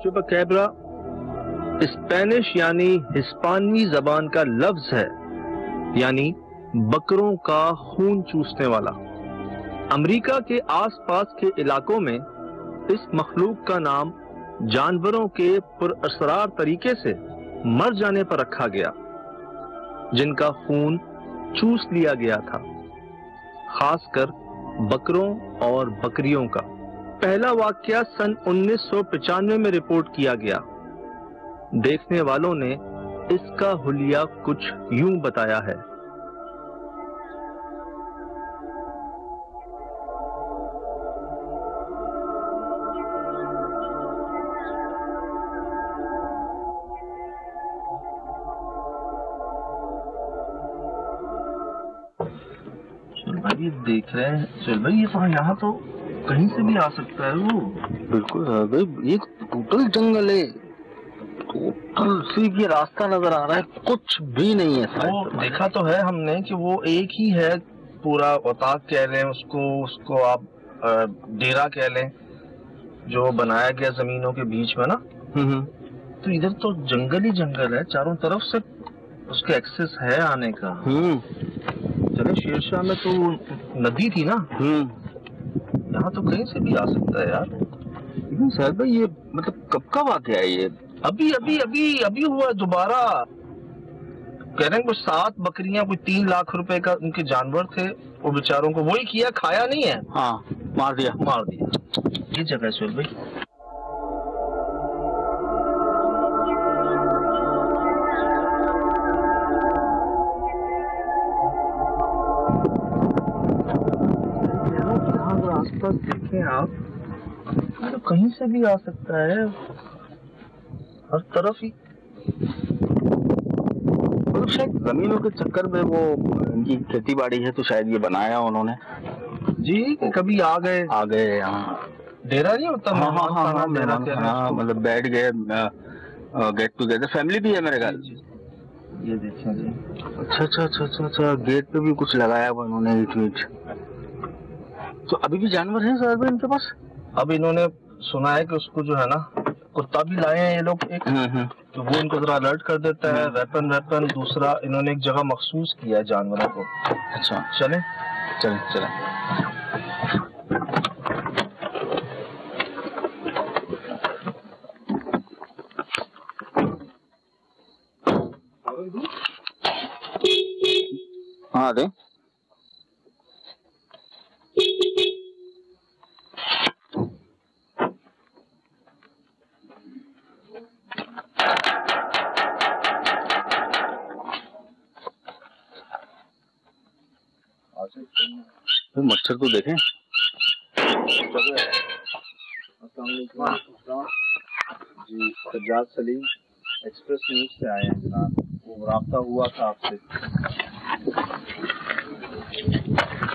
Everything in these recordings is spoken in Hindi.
चुपाकेब्रा स्पेनिश यानी हिस्पानी जबान का लफ्ज है, यानी बकरों का खून चूसने वाला। अमेरिका के आसपास के इलाकों में इस मखलूक का नाम जानवरों के पुरअसरार तरीके से मर जाने पर रखा गया, जिनका खून चूस लिया गया था, खासकर बकरों और बकरियों का। पहला वाकया सन 1995 में रिपोर्ट किया गया। देखने वालों ने इसका हुलिया कुछ यूं बताया है। भाई देख रहे हैं चल भाई, ये तो यहाँ तो कहीं से भी आ सकता है। वो बिल्कुल भाई, ये टोटल जंगल है, टोटल सिर्फ ये रास्ता नजर आ रहा है, कुछ भी नहीं है। वो देखा तो है हमने कि वो एक ही है, पूरा औताक कह लें उसको आप डेरा कह लें, जो बनाया गया जमीनों के बीच में ना। तो इधर तो जंगल ही जंगल है, चारों तरफ से उसके एक्सेस है आने का। चले शेरशाह में तो नदी थी ना, यहाँ तो कहीं से भी आ सकता है यार। लेकिन सर भाई ये मतलब कब का वाकया है ये? अभी अभी अभी अभी हुआ दोबारा। कह रहे हैं कुछ 7 बकरियां, कोई 3 लाख रुपए का उनके जानवर थे, वो बेचारों को वही किया, खाया नहीं है। हाँ, मार दिया। ये जगह है सुहेल भाई। आसपास देखें आप, तो कहीं से भी आ सकता है, हर तरफ ही। तो शायद जमीनों के चक्कर में वो इनकी खेती बाड़ी है, तो शायद ये बनाया उन्होंने जी। कभी आ गए यहाँ, डेरा नहीं होता। हाँ, मतलब बैठ गए, गेट टुगेदर फैमिली भी है मेरे ख्याल। ये देखिए जी। अच्छा, गेट पे भी कुछ लगाया हुआ उन्होंने, ईट। तो अभी भी जानवर हैं सर भाई इनके पास? अब इन्होंने सुना है कि उसको जो है ना, कुत्ता भी लाए हैं ये लोग एक, तो वो इनको जरा अलर्ट कर देता है। वेपन दूसरा इन्होंने एक जगह मखसूस किया है जानवरों को। अच्छा, चले। हाँ दे। मच्छर तो देखें। जी, सज्जाद सलीम एक्सप्रेस न्यूज से आए हैं जनाब, वो राब्ता हुआ था आपसे।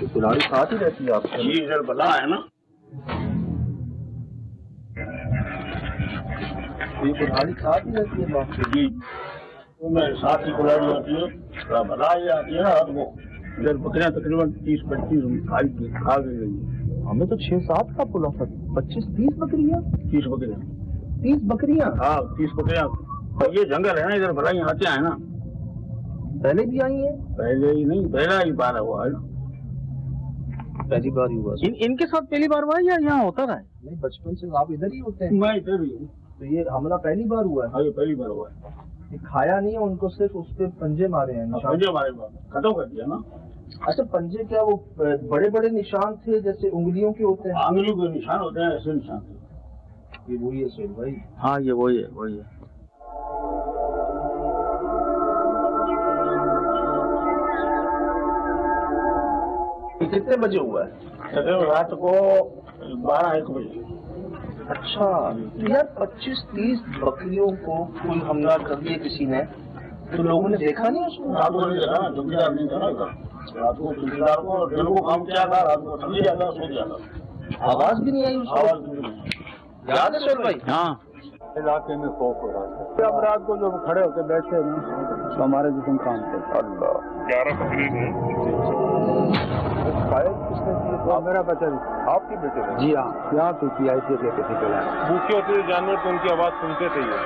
कुल्हाड़ी साथ ही रहती है आपसे? जी, इधर बला है ना, ये कुल्हाड़ी साथ ही रहती है आपसे? जी, तो मेरे साथ ही कुल्हाड़ी आती है, बला ही आती है रात को। इधर बकरियां तकरीबन 30-25 खा गई। हमें तो 6-7 का पुला था। 25-30 बकरियां? 30 बकरियां। 30 बकरियां? हाँ, 30 बकरियां। और ये जंगल है ना, इधर बला ही आते हैं ना। पहले भी आई है? पहले ही नहीं, पहला ही बार हुआ है। पहली बार ही हुआ। इनके साथ पहली बार हुआ या यहाँ होता रहा है? नहीं, बचपन से आप इधर ही होते हैं? मैं इधर ही हूँ। तो ये हमला पहली बार हुआ है? हाँ, ये पहली बार हुआ है। ये खाया नहीं है उनको, सिर्फ उस पे पंजे मारे हैं। पंजे मारे, खत्म कर दिया ना। अच्छा, पंजे क्या वो बड़े बड़े निशान थे जैसे उंगलियों के होते हैं? उंगलियों के निशान होते हैं, ऐसे निशान थे। ये वही है सुहेल भाई? हाँ, ये वही है। कितने बजे हुआ है? रात को 12-1 बजे। अच्छा, यार 25-30 बकरियों को कोई हमला कर दिया किसी ने, तो लोगों ने देखा नहीं उसको? रात को नहीं देखा, चौकीदार नहीं था ना, रात को चौकीदार को दिन को काम किया था, रात को समझ जाता, सो जाता। आवाज भी नहीं आई उसको? आवाज नहीं। याद है सुहेल भाई? हाँ, इलाके में खौफ हो रहा था। अब रात को जब खड़े होकर बैठे ना, तो हमारे जिसम काम थे। अल्लाह, 11 बकरी ने फायर किसने किए? मेरा बच्चा आपके बेटे थे? जी हाँ, यहाँ पे ऐसे लेते थे पहले। भूखे होते थे जानवर तो उनकी आवाज सुनते थे ये,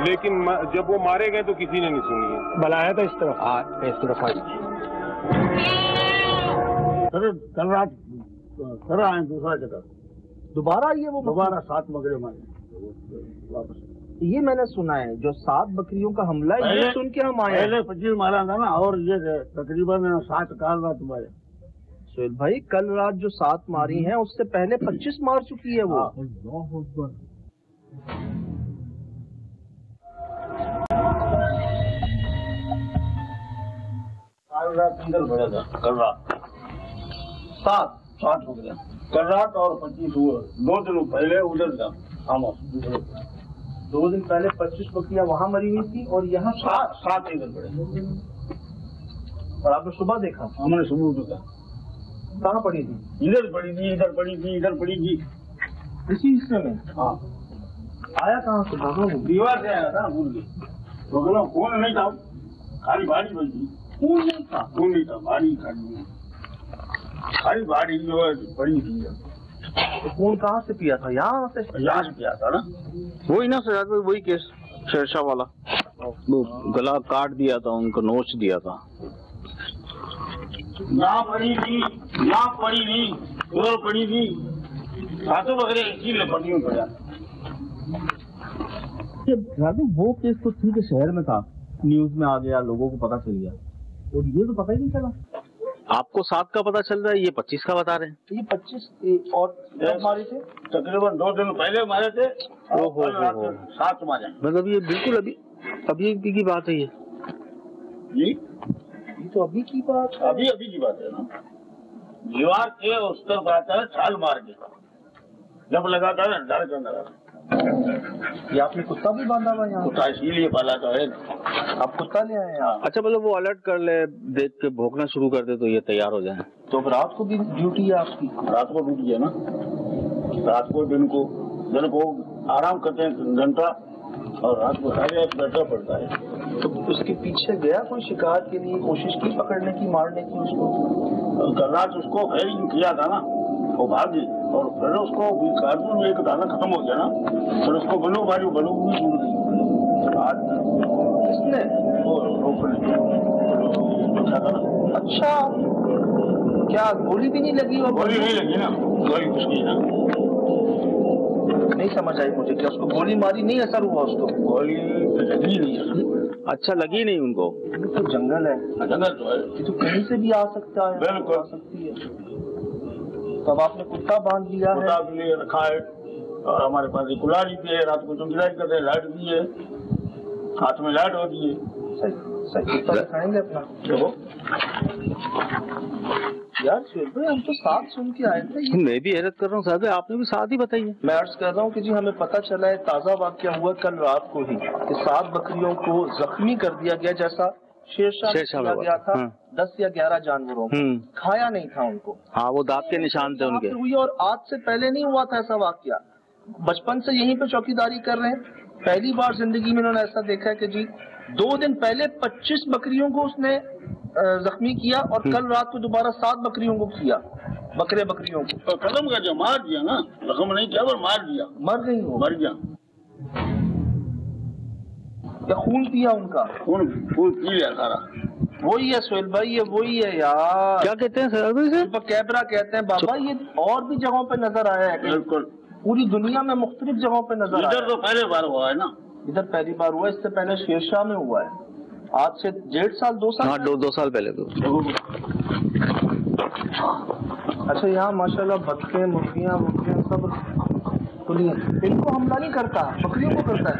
लेकिन जब वो मारे गए तो किसी ने नहीं सुनी है। बुलाया था इस तरफ? हाँ, इस तरफ कल रात कर आए दूसरा जगह, दोबारा ये वो दोबारा 7 बकरे मारे वापस। ये मैंने सुना है, जो 7 बकरियों का हमला है ये सुन के हम आए। पहले 25 मारा था ना, और ये तकरीबन 7 काल रात मारे। सुहेल भाई, कल रात जो 7 मारी हैं उससे पहले 25 मार चुकी है वो। कल रात सिंगल भरा था, कल रात 7 हो गया कल रात, और 25 हुआ 2 दिन पहले उधर था। हम 2 दिन पहले 25 बकरियां वहाँ मरी हुई थी और यहाँ 7 इधर पड़े। और आपने सुबह देखा? हमने सुबह देखा। कहाँ पड़ी थी? इधर पड़ी थी, इधर पड़ी थी, इधर पड़ी थी, इसी हिस्से में। हाँ, आया कहाँ से? भागा वो दीवार से आया था, भूल गए। तो खून नहीं था, खाली बाड़ी बची। खून नहीं था, बाड़ी खाली बाड़ी जो पड़ी थी। तो खून कहाँ से पिया था? यहाँ से पिया था ना। वही ना सर, वही केस शेरशाह वाला, वो गला काट दिया था, उनको नोच दिया था। ना पड़ी थी, ना पड़ी थी, उधर पड़ी थी, 7 बकरे इसी पड़ी में पड़ा। वो केस तो ठीक है, शहर में था, न्यूज में आ गया, लोगों को पता चल गया, और ये तो पता ही नहीं चला। आपको 7 का पता चल रहा है, ये 25 का बता रहे हैं। ये 25 और मारे थे तकरीबन 2 दिन पहले मारे थे। ओहो, 7 मारे। मतलब ये बिल्कुल अभी की बात है ये जी, ये तो अभी की बात, अभी की बात है ना। दीवार के उस तरफ आता है, छाल मार के जब लगाता है डर के अंदर। ये आपने कुत्ता भी बांधा हुआ यहाँ? कुत्ता इसीलिए पाला तो है। आप कुत्ता ले आए यहाँ? अच्छा, मतलब वो अलर्ट कर ले, देख के भौंकना शुरू कर दे तो ये तैयार हो जाए। तो अब रात को भी ड्यूटी है आपकी? रात को ड्यूटी है ना, रात को दिन को आराम करते हैं घंटा, और रात को सारे बैठना पड़ता है। तो उसके पीछे गया कोई शिकार के लिए, कोशिश की पकड़ने की, मारने की उसको? कल रात उसको फायरिंग किया था ना, वो भागी, और फिर उसको कार्टून में एक दाना खत्म हो गया ना, फिर उसको बंदूक मारी, बंदूक भी छूट गई। किसने? वो रोकने था ना। अच्छा, क्या गोली भी नहीं लगी? और गोली नहीं लगी ना, गोली कुछ नहीं ना। नहीं समझ आई मुझे, क्या उसको गोली मारी नहीं, असर हुआ उसको? गोली लगी नहीं है। अच्छा, लगी नहीं उनको? तो जंगल है, जंगल तो है, ये तो कहीं से भी आ सकता है। बिल्कुल आ सकती है। तब आपने कुत्ता बांध लिया है? कुत्ता के लिए रखा है, और हमारे पास एक कुल्हाड़ी भी है, रात को चौकीदारी करते हैं, लाइट भी है, हाथ में लाइट होती है। सही कुत्ता दिखाएंगे अपना। यार सुहेल भाई, हम तो 7 सुन के आए थे। मैं भी हैरत कर रहा हूँ साहब, आपने भी 7 ही बताई है। मैं अर्ज कर रहा हूँ कि जी हमें पता चला है, ताज़ा वाक़या हुआ कल रात को ही, कि 7 बकरियों को जख्मी कर दिया गया, जैसा शेरशाह किया गया था। 10 या 11 जानवरों को खाया नहीं था उनको। हाँ, वो दांत के निशान थे उनके। हुई, और आज से पहले नहीं हुआ था ऐसा वाक़या। बचपन से यहीं पे चौकीदारी कर रहे हैं, पहली बार जिंदगी में इन्होंने ऐसा देखा है कि जी 2 दिन पहले 25 बकरियों को उसने जख्मी किया, और कल रात को दोबारा 7 बकरियों को किया, बकरियों को। तो कदम का जो मार दिया ना, जख्म नहीं किया, मार दिया, मर गई हो? मर गया। या खून पिया उनका? खून पी लिया सारा। वही है सुहेल भाई, ये वही है यार। क्या कहते हैं सर इसे? कैबरा कहते हैं बाबा। ये और भी जगहों पे नजर आया है, बिल्कुल पूरी दुनिया में मुख्तलिफ जगहों पे नजर आया। इधर तो पहले बार हुआ है ना, इधर पहली बार हुआ, इससे पहले शेरशाह में हुआ है, आज से 1.5 साल 2 साल। हाँ, 2 साल पहले तो। अच्छा, यहाँ माशाल्लाह बच्चे, मुर्गियाँ सब खुली हैं। इनको हमला नहीं करता, बकरियों को करता है।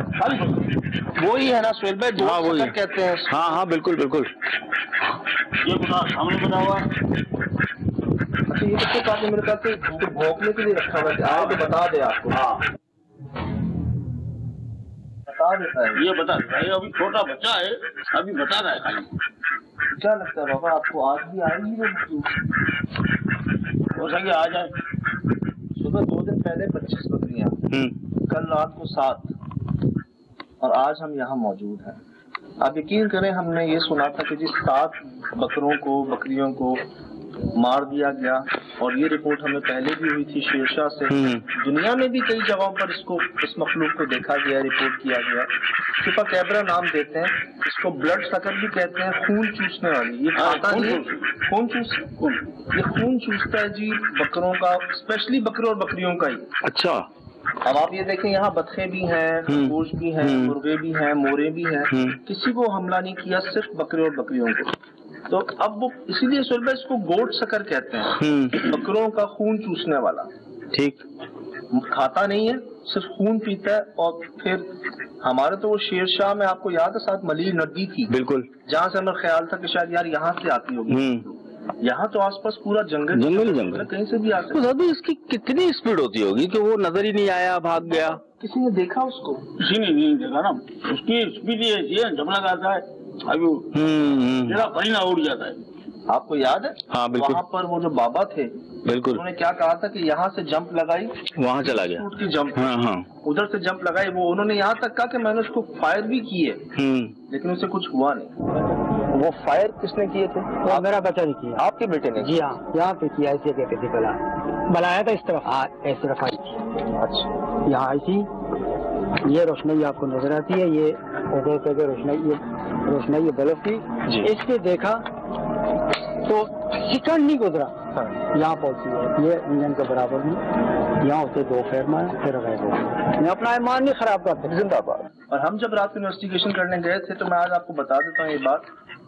वही है ना सुहेल भाई, हाँ, वही कहते हैं। हाँ, बिल्कुल। ये सामने बना हुआ। अच्छा, ये किसके पास मेरे पास भोंकने के लिए रखा हुआ है, आए तो बता दे आपको। हाँ, बता देता है, ये बता देता है। अभी छोटा बच्चा है, अभी बता रहा है खाली। क्या लगता है बाबा आपको, आज भी आएगी वो? हो सके आ जाए। सुबह 2 दिन पहले 25 बकरियां, कल रात को 7, और आज हम यहाँ मौजूद हैं। आप यकीन करें, हमने ये सुना था कि जिस 7 बकरियों को मार दिया गया, और ये रिपोर्ट हमें पहले भी हुई थी शेरशाह से। दुनिया में भी कई जगहों पर इस मखलूक को देखा गया, रिपोर्ट किया गया। सिपा कैबरा नाम देते हैं इसको, ब्लड सकर भी कहते हैं, खून चूसने वाली। ये खाता नहीं, ये खून चूसता है जी बकरों का, स्पेशली बकरे और बकरियों का ही। अच्छा। अब आप ये देखें, यहाँ बतखे भी हैं, खरगोश भी हैं, मुर्गे भी हैं, मोरे भी हैं, किसी को हमला नहीं किया, सिर्फ बकरे और बकरियों को। तो अब वो इसीलिए सुहेल भाई इसको गोट सकर कहते हैं, बकरों का खून चूसने वाला। ठीक। खाता नहीं है, सिर्फ खून पीता है। और फिर हमारे तो वो शेरशाह में आपको याद है साथ मली नदी थी, बिल्कुल, जहाँ से हमें ख्याल था कि शायद यार यहाँ से आती होगी। यहाँ तो आसपास पूरा जंगल जंगल कहीं से भी आते। तो अभी इसकी कितनी स्पीड होती होगी कि वो नजर ही नहीं आया, भाग गया? किसी ने देखा उसको? किसी ने नहीं देखा ना, उसकी स्पीड ये जब लग आता है अभी जरा कहीं ना उड़ जाता है। आपको याद है? हाँ बिल्कुल। वहाँ पर वो जो बाबा थे, बिल्कुल, उन्होंने क्या कहा था कि यहाँ से जंप लगाई, वहाँ चला गया, उसकी जंप। हाँ, उधर से जंप लगाई। वो उन्होंने यहाँ तक कहा कि मैंने उसको फायर भी किए, लेकिन उसे कुछ हुआ नहीं। वो फायर किसने किए थे? वो मेरा बच्चा ने किया। आपके बेटे ने? जी हाँ, यहाँ पे किया, ऐसे कहते थे बलाया था इस तरफ। हाँ, इस तरफ आई थी। अच्छा, यहाँ आई थी। ये रोशनाई आपको नजर आती है, ये उधर से रोशनाई ये बल्ब थी। इसने देखा तो सेकंड नहीं गुजरा, यहाँ पहुंची है। ये इंजन के बराबर में, यहाँ उसे 2 फेर मारे, फिर गायब हो गया। मैं अपना ईमान नहीं खराब करते। जिंदाबाद। और हम जब रात को इन्वेस्टिगेशन करने गए थे, तो मैं आज आपको बता देता हूँ ये बात,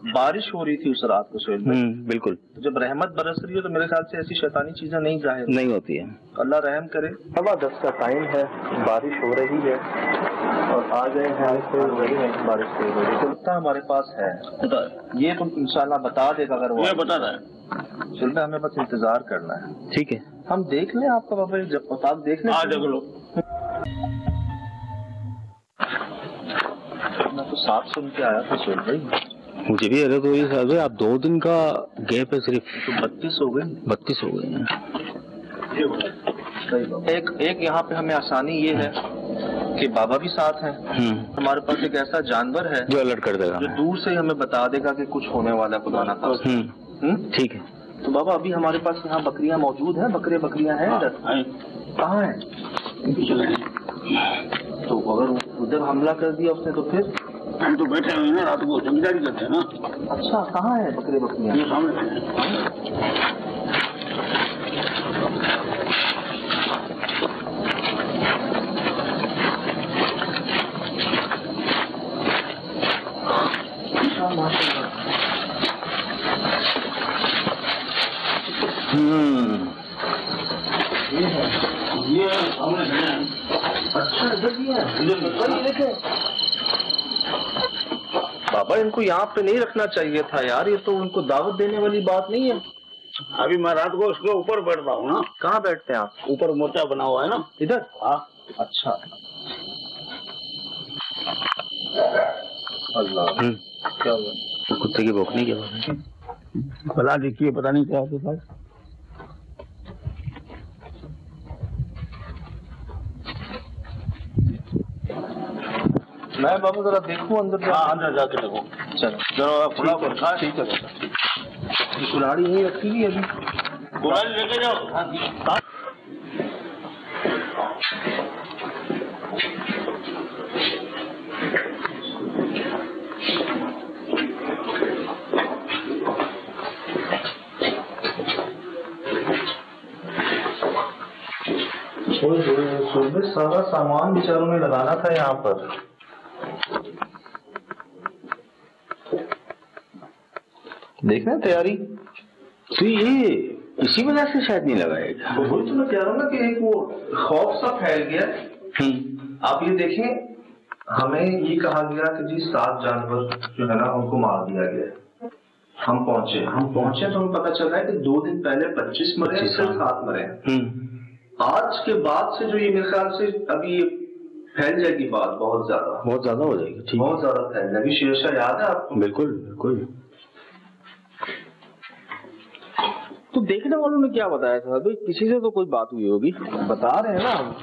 बारिश हो रही थी उस रात को सुहेल भाई। बिल्कुल। जब रहमत बरस रही हो तो मेरे ख्याल से ऐसी शैतानी चीजें नहीं जाहिर नहीं होती है। अल्लाह रहम करे। 10:15 का टाइम है, बारिश हो रही है और आ गए हैं बारिश से। कुत्ता हमारे पास है, ये तो इंशाल्लाह बता देगा। अगर वो बता रहा है, चल हमें बस इंतजार करना है। ठीक है, हम देख लें आपका बाबा, जब औताक देख लें। देख लो। मैं तो 7 सुन के आया था सुहेल भाई। मुझे भी हैरत हुई साहब, आप 2 दिन का गैप है सिर्फ, तो 32 हो गए। 32 हो गए हैं। एक यहाँ पे हमें आसानी ये है कि बाबा भी साथ हैं। हमारे पास एक ऐसा जानवर है जो अलर्ट कर देगा, जो दूर से हमें बता देगा कि कुछ होने वाला है, खुदा ना खास्ता। ठीक है। तो बाबा अभी हमारे पास यहाँ बकरियां मौजूद हैं, बकरियां हैं इधर? कहाँ हैं? तो अगर उधर हमला कर दिया उसने तो फिर? हम तो बैठे हुए ना, रात को जमींदारी करते हैं ना। अच्छा, कहाँ है बकरियां? ये सामने ये सामने है। अच्छा, इधर भी है। बाबा इनको यहाँ पे नहीं रखना चाहिए था यार, ये तो उनको दावत देने वाली बात नहीं है। अभी मैं रात को उसके ऊपर बैठता हूँ ना। कहाँ बैठते हैं आप? ऊपर मोर्चा बना हुआ है ना, इधर। हाँ। अच्छा, अल्लाह, क्या हुआ? तो कुत्ते की भौंकने की आवाज है। भला देखिए, पता नहीं क्या होता है। मैं बाबा जरा देखूं अंदर। हाँ, अंदर जाके देखो। चलो जरा खुला रखा है। ठीक है। कुल्हाड़ी यही रखी हुई अभी। कुल्हाड़ी लेके जाओ। सुबह सारा सामान बेचारों में लगाना था यहाँ पर। देखना तैयारी तो ये इसी वजह से शायद नहीं लगाएगा। वही तो मैं कह रहा हूँ ना कि एक वो खौफ सा फैल गया। आप ये देखें, हमें ये कहा गया कि जी 7 जानवर जो है ना उनको मार दिया गया। हम पहुंचे तो हमें पता चला है कि 2 दिन पहले 25 मरे, सिर्फ 7 मरे। आज के बाद से जो ये मेरे ख्याल से अभी फैल जाएगी बात, बहुत ज्यादा हो जाएगी। ठीक, बहुत ज्यादा फैल जाएगी। शेरशाह याद है आपको? बिल्कुल बिल्कुल। तो देखने वालों ने क्या बताया था भाई? किसी से तो कोई बात हुई होगी। बता रहे हैं ना हम,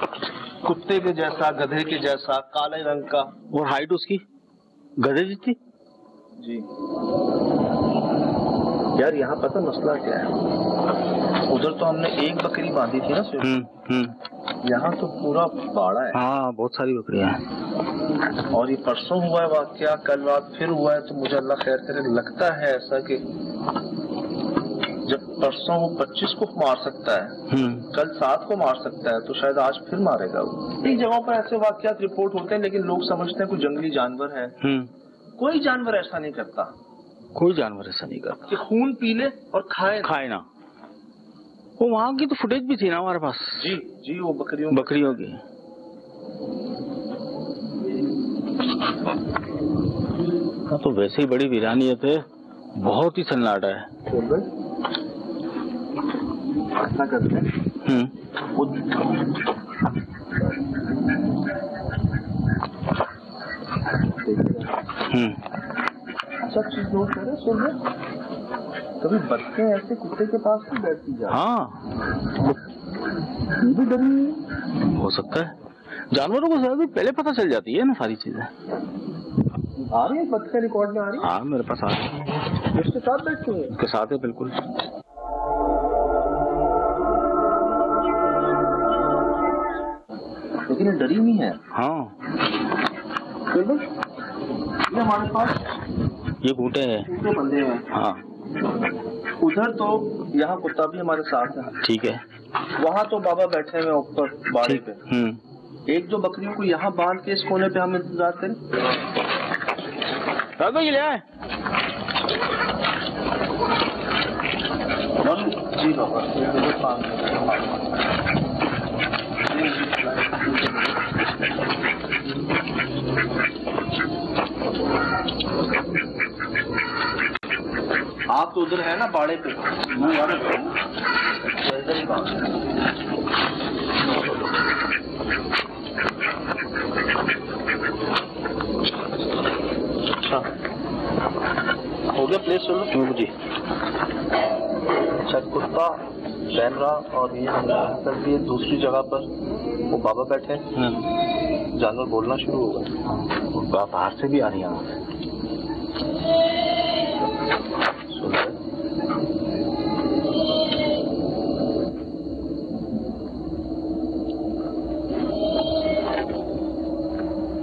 कुत्ते के जैसा, गधे के जैसा, काले रंग का। और हाइट उसकी गधे जितनी। जी यार, यहाँ पता मसला क्या है? उधर तो हमने एक बकरी बांधी थी ना सिर्फ, यहाँ तो पूरा बाड़ा है। हाँ बहुत सारी बकरियां हैं। और ये परसों हुआ है वाकया, कल रात फिर हुआ है, तो मुझे अल्लाह खैर करे, लगता है ऐसा कि जब परसों वो 25 को मार सकता है, कल 7 को मार सकता है, तो शायद आज फिर मारेगा वो। कई जगहों पर ऐसे वाकयात रिपोर्ट होते हैं, लेकिन लोग समझते हैं कोई जंगली जानवर है। कोई जानवर ऐसा नहीं करता, कोई जानवर ऐसा नहीं करता कि खून पी ले और खाए ना। वो वहाँ की तो फुटेज भी थी ना हमारे पास। जी वो बकरियों की। तो वैसे ही बड़ी वीरानियत है, बहुत ही सन्नाटा है। ऐसा करते हैं सब चीज नोट करें। सुन कभी बच्चे ऐसे कुत्ते के पास नहीं बैठती जा। हाँ ये भी डर नहीं हो सकता है, जानवरों को शायद पहले पता चल जाती है ना सारी चीजें। आ रही है बच्चे रिकॉर्ड में आ रही है? हाँ मेरे पास आ रही है। उसके साथ बैठती है? उसके साथ है बिल्कुल। लेकिन ये डरी नहीं है। हाँ ये हमारे पास ये बूटे हैं, बंदे हैं। हाँ उधर तो यहाँ कुत्ता भी हमारे साथ है। ठीक है। वहाँ तो बाबा बैठे हुए ऊपर बाड़े पे। एक दो बकरियों को यहाँ बांध के इस कोने पे हम इंतजार करें। जी बाबा आप तो उधर है ना बाड़े पे, मैं इधर ही अच्छा हो गया प्लेस चलो जी। अच्छा कुत्ता बैन रहा और ये कर दिए दूसरी जगह पर वो बाबा बैठे, जानवर बोलना शुरू हो गया। बाहर से भी आ रही है।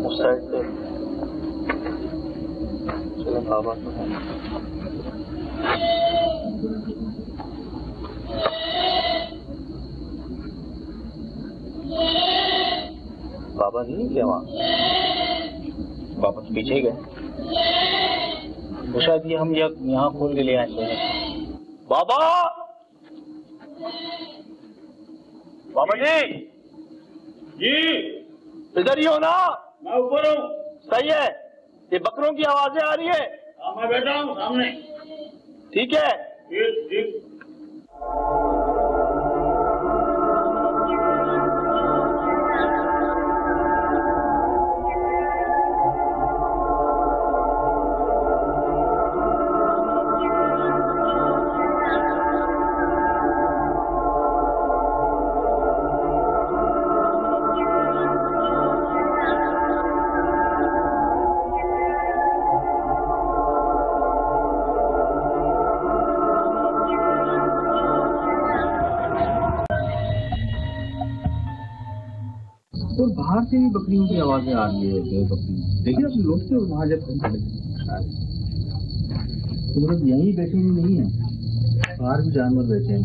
उस साइड से चलो बाबा तो है। बाबा नहीं क्या वहाँ? वापस पीछे ही गए। तो शायद ये हम यहाँ खोल के ले आए थे। बाबा बाबा जी इधर ही हो ना? मैं ऊपर हूँ। सही है। ये बकरों की आवाजें आ रही है। मैं बैठा हूँ सामने। ठीक है। ठीक। और बाहर से भी बकरियों की आवाजें आ रही है। देखिए आप लोग से वहां जब हम खड़े तो मतलब यहीं बैठे हुए नहीं है, बाहर भी जानवर बैठे हैं।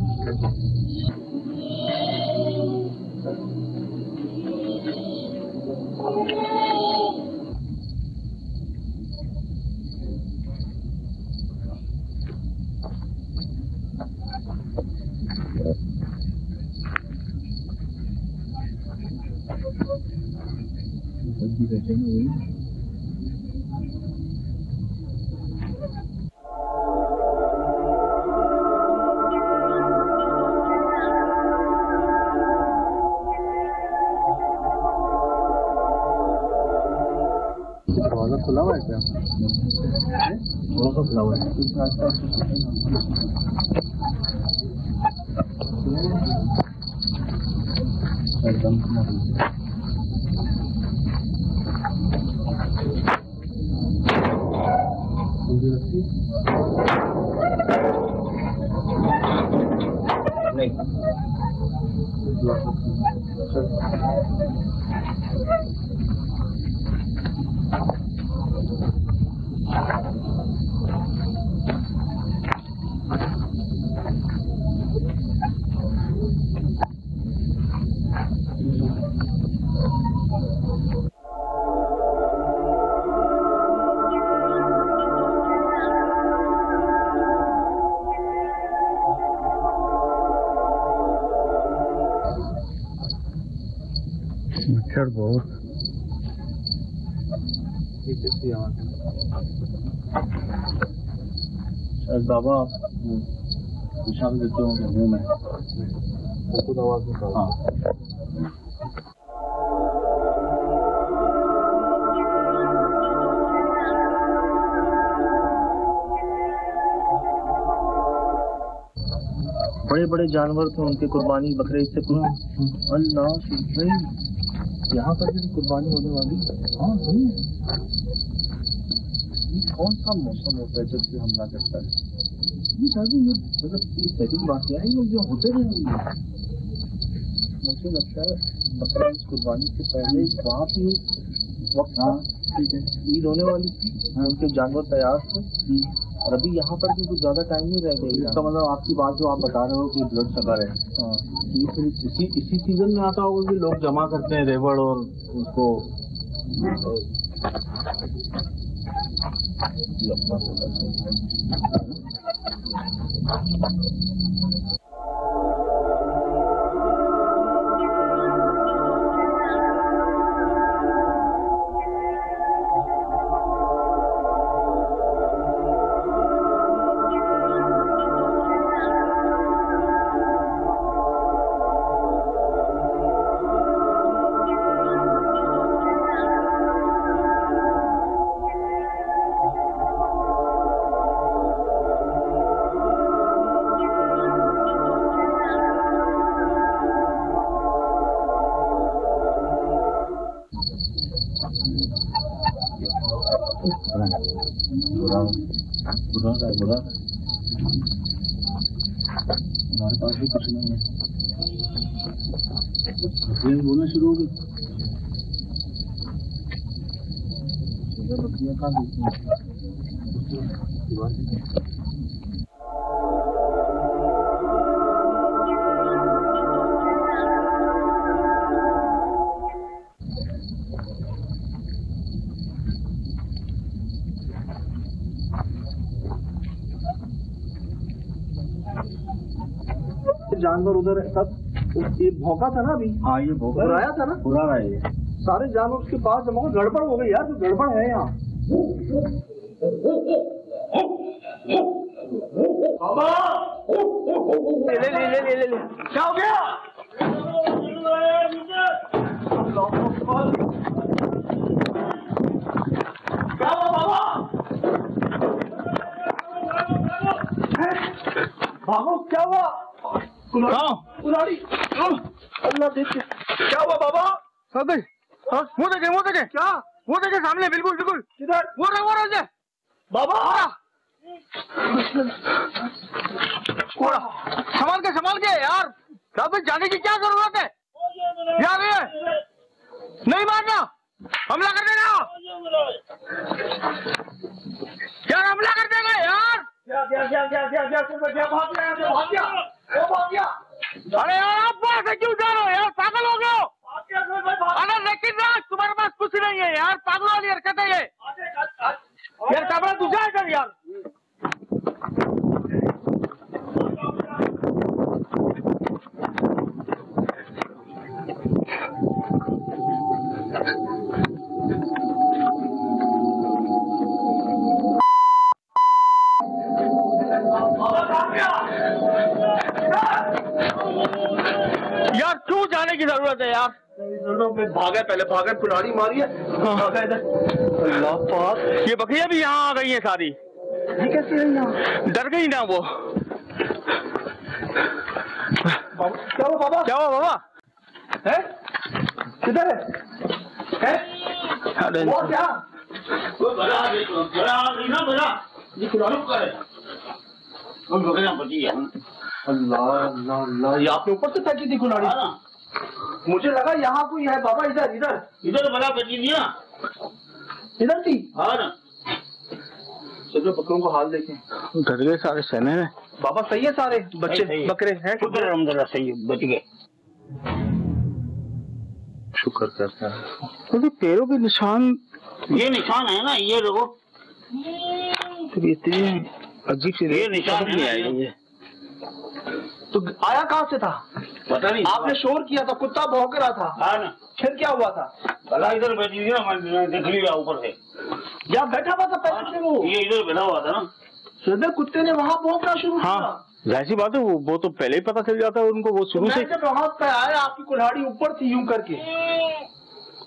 बैठे हुए दरवाजा खुला हुआ है क्या? थोड़ा सा खुला हुआ है। एकदम नहीं मच्छर बहुत बाबा निशान देते होंगे मुंह में खुद आवाज निकाल। हाँ बड़े बड़े जानवर थे, उनके कुर्बानी बकरे इससे पूरा अल्लाह भाई यहाँ पर भी कुर्बानी होने वाली। हाँ भाई ये कौन सा मौसम होता है जब भी हमला करता है? ये शायद ये मतलब सेकंड बात है ये जो होते रहेंगे। मुझे लगता है बकरा इस कुर्बानी से पहले वहाँ पे वक्त था, ठीक है, ईद होने वाली थी, उनके जानवर तैयार थे और अभी यहाँ पर भी कुछ ज्यादा टाइम नहीं रह गया। इसका मतलब आपकी बात जो आप बता रहे हो कि ब्लड सगर है, ये फिर इसी सीजन में आता होगा कि लोग जमा करते हैं रेवड़ और उसको बुरा हमारे पास भी कुछ नहीं है। बोलना शुरू हो गई बकरियां कहाँ जानवर उधर है सब। ये भौंका था ना अभी। हाँ ये भौंका आया था ना, बुरा रहा है। सारे जानवर उसके पास जमा, गड़बड़ हो गई यार, तो गड़बड़ है यहाँ। ले क्या हो गया? क्या हुआ बाबा? भागो, क्या हुआ? कुल्हाड़ी अल्लाह देखे। क्या हुआ बाबा? मुँह देखे क्या? मुँह देखे सामने, बिल्कुल बिल्कुल इधर। वो रहे बाबा। संभाल के यार, साहब जाने की क्या जरूरत है यार? ये नहीं मारना, हमला कर देना यार, हमला कर देगा यार। भाग गया। अरे यार आप वहाँ से क्यों जा रहे हो यार, पागल हो गए हो? अरे लेकिन ना तुम्हारे पास कुछ नहीं है यार, पागलों वाली हरकत है ये यार। कैमरा दूसरा है यार। यार क्यों जाने की जरूरत है यार? पहले कुल्हाड़ी मारी है। अल्लाह पाक, ये बकरियां भी यहाँ आ गई हैं सारी। ये कैसे है यहाँ? डर गई ना वो। क्या हुआ बाबा? है किधर है? वो क्या? ये कुल्हाड़ी का है। बकरियां बची है। अल्लाह, ये आपने ऊपर से फेंकी थी कुल्हाड़ी? मुझे लगा यहाँ कोई है बाबा। इधर इधर इधर बड़ा बेटी दिया, इधर थी। हाँ ना, चलो बकरों को हाल देखें। डर गए सारे सहने में। बाबा सही है सारे बच्चे सही है। बकरे हैं? शुक्र अलहमदुलिल्लाह सही है, बच गए। शुक्र करता है। तो पैरों के निशान, ये निशान है ना, ये देखो, तो इतनी अजीब सी ये निशान है नहीं ना, आई है। तो आया कहाँ से था? पता नहीं। आपने शोर किया था, कुत्ता भौंक रहा था, हाँ ना, फिर क्या हुआ था? भला इधर बैठी थी ना, मैं देख लिया ऊपर से। यहाँ बैठा हुआ था पहले से वो? ये इधर बैठा हुआ था ना। सीधे कुत्ते ने वहाँ भौंकना शुरू किया। हाँ जाहिर सी बात है, वो तो पहले ही पता चल जाता है उनको, वो शुरू से। मैं जब वहाँ पे आया आपकी कुल्हाड़ी ऊपर थी यूं करके,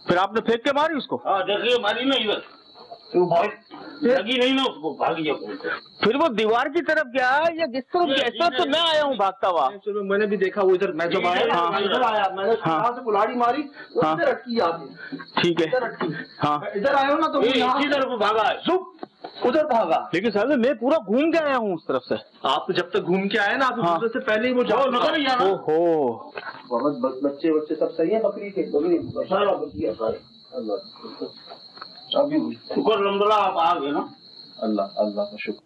फिर आपने फेंक के मारी उसको? हाँ देखिए, मारी ना इधर, तो भाई लगी नहीं ना उसको, भाग गया कोई। फिर वो दीवार की तरफ गया या किस तरफ गया? इस तरफ तो मैं आया हूँ भागता हुआ। चलो मैंने भी देखा वो इधर, मैं जब आया हाँ। इधर आया, मैंने हाँ। यहाँ से कुल्हाड़ी मारी, हाँ। इधर अटकी आके, ठीक है। इधर अटकी। हाँ इधर आए हो ना तो वो ये यहाँ इसी तरफ भागा है। जुप उधर भागा। लेकिन साहब मैं पूरा घूम के आया हूँ उस तरफ से। आप जब तक घूम के आए ना, आप हाँ। दूसरे से पहले ही वो जाओ नजर ही आना। ओहो, बहुत बच्चे सब सही है? बकरी के सारा बच गया, सारे। अल्लाह शुक्र अलहमदुलिल्लाह आप आ गए ना। अल्लाह अल्लाह का शुक्र।